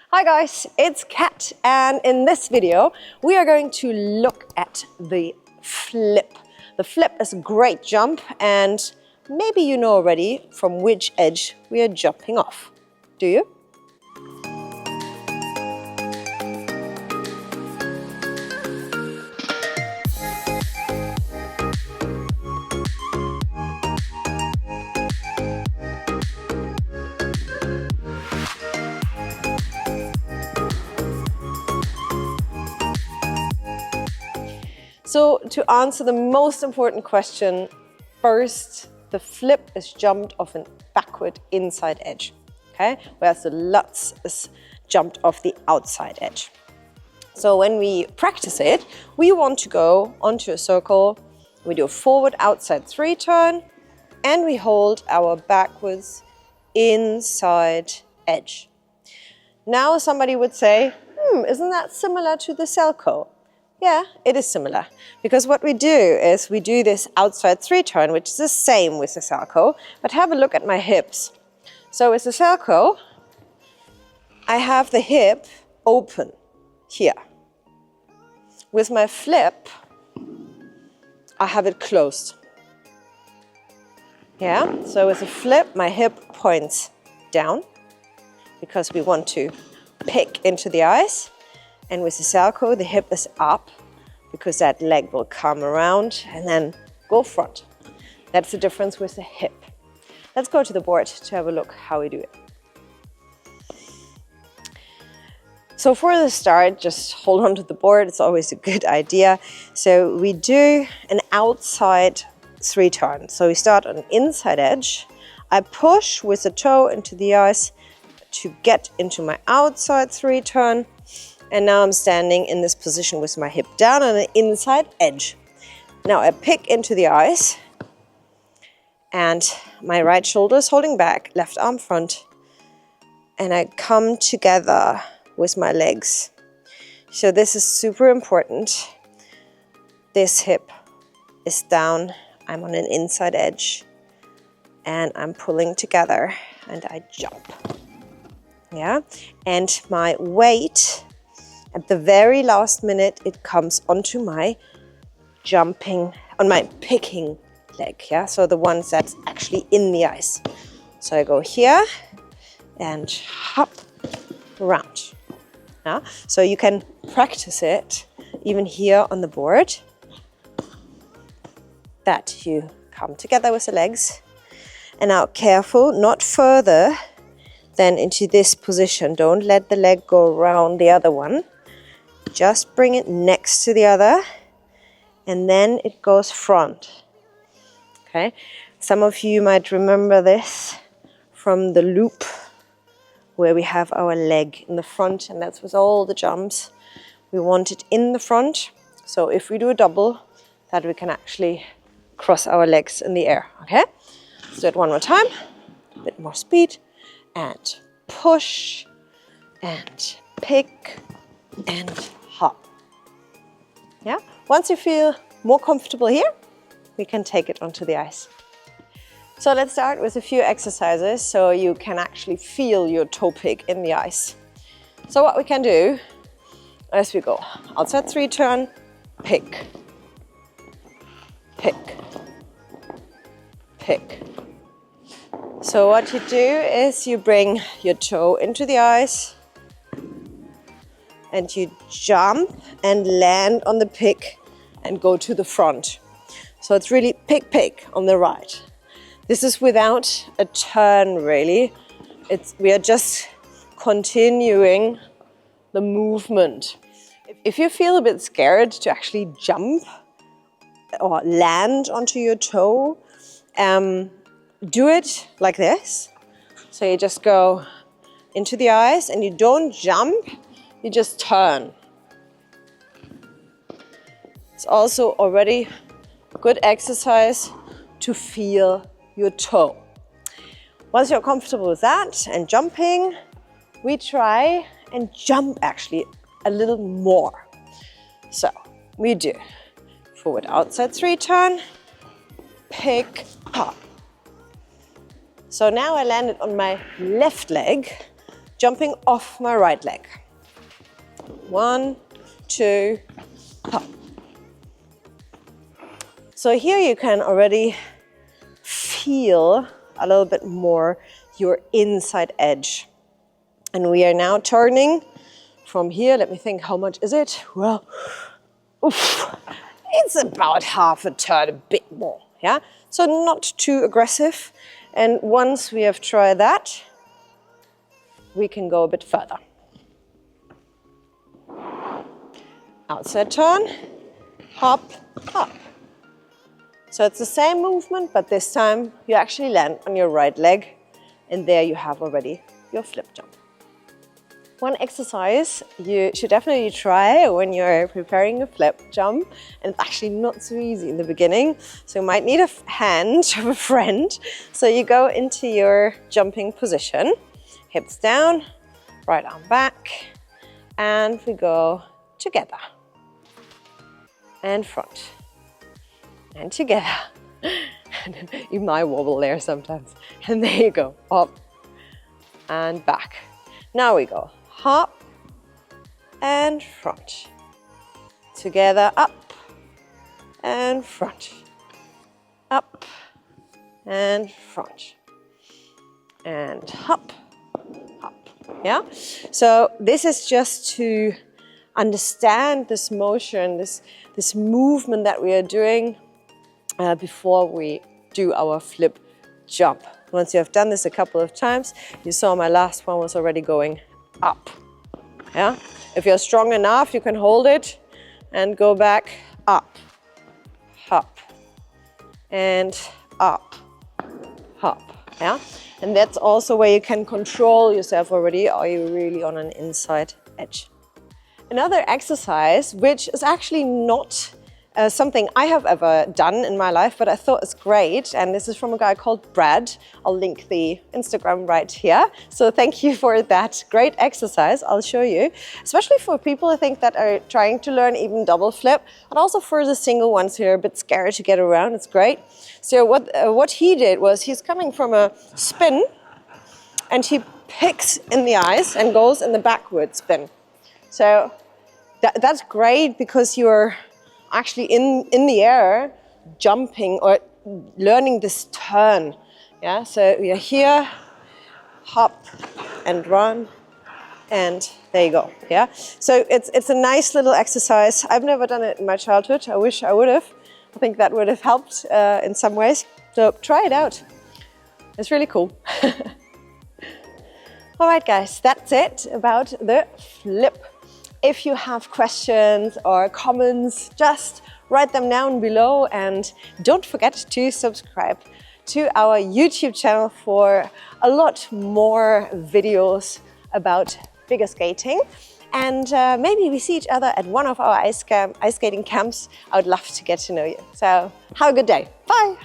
Hi guys, it's Kat, and in this video we are going to look at the flip. The flip is a great jump, and maybe you know already from which edge we are jumping off. Do you? So to answer the most important question, first, the flip is jumped off an backward inside edge, okay? Whereas the Lutz is jumped off the outside edge. So when we practice it, we want to go onto a circle, we do a forward outside 3 turn, and we hold our backwards inside edge. Now somebody would say, isn't that similar to the Selko? Yeah, it is similar, because what we do is we do this outside 3 turn, which is the same with the Selko, but have a look at my hips. So with the Selko, I have the hip open here. With my flip, I have it closed. Yeah, so with the flip, my hip points down, because we want to pick into the ice. And with the Selko, the hip is up, because that leg will come around and then go front. That's the difference with the hip. Let's go to the board to have a look how we do it. So for the start, just hold on to the board. It's always a good idea. So we do an outside 3 turn. So we start on inside edge. I push with the toe into the ice to get into my outside 3 turn. And now I'm standing in this position with my hip down on the inside edge. Now I pick into the ice, and my right shoulder is holding back, left arm front, and I come together with my legs. So this is super important. This hip is down, I'm on an inside edge, and I'm pulling together, and I jump. Yeah, and my weight, at the very last minute, it comes onto my picking leg, yeah? So the ones that's actually in the ice. So I go here and hop around. Yeah? So you can practice it even here on the board, that you come together with the legs. And now careful, not further than into this position. Don't let the leg go around the other one. Just bring it next to the other, and then it goes front. Okay, some of you might remember this from the loop, where we have our leg in the front, and that's with all the jumps. We want it in the front, so if we do a double, that we can actually cross our legs in the air. Okay, let's do it one more time, a bit more speed, and push, and pick, and hop. Yeah. Once you feel more comfortable here, we can take it onto the ice. So let's start with a few exercises so you can actually feel your toe pick in the ice. So what we can do as we go outside 3 turn, pick, pick, pick. So what you do is you bring your toe into the ice, and you jump and land on the pick and go to the front. So it's really pick, pick on the right. This is without a turn, really. We are just continuing the movement. If you feel a bit scared to actually jump or land onto your toe, do it like this. So you just go into the ice and you don't jump, you just turn. It's also already good exercise to feel your toe. Once you're comfortable with that and jumping, we try and jump actually a little more. So we do forward outside 3 turn, pick, pop. So now I landed on my left leg, jumping off my right leg. 1, 2, hop. So here you can already feel a little bit more your inside edge. And we are now turning from here. Let me think, how much is it? Well, oof, it's about half a turn, a bit more, yeah? So not too aggressive. And once we have tried that, we can go a bit further. Outside turn, hop, hop. So it's the same movement, but this time you actually land on your right leg, and there you have already your flip jump. One exercise you should definitely try when you're preparing a flip jump, and it's actually not so easy in the beginning, so you might need a hand of a friend. So you go into your jumping position, hips down, right arm back, and we go together and front and together. And even I wobble there sometimes. And there you go, up and back. Now we go hop and front, together, up and front, up and front, and hop, hop. Yeah, so this is just to understand this motion, this movement that we are doing before we do our flip jump. Once you have done this a couple of times, you saw my last one was already going up. Yeah, if you're strong enough, you can hold it and go back, up, hop, and up, hop. Yeah, and that's also where you can control yourself already. Are you really on an inside edge? Another exercise, which is actually not something I have ever done in my life, but I thought it's great, and this is from a guy called Brad. I'll link the Instagram right here. So thank you for that great exercise. I'll show you, especially for people I think that are trying to learn even double flip, and also for the single ones who are a bit scared to get around. It's great. So what he did was he's coming from a spin, and he picks in the ice and goes in the backward spin. So that's great because you're actually in the air, jumping or learning this turn. Yeah, so we are here, hop and run, and there you go. Yeah, so it's a nice little exercise. I've never done it in my childhood. I wish I would have. I think that would have helped in some ways. So try it out. It's really cool. All right, guys, that's it about the flip. If you have questions or comments, just write them down below, and don't forget to subscribe to our YouTube channel for a lot more videos about figure skating. And maybe we see each other at one of our ice skating camps. I would love to get to know you. So have a good day. Bye.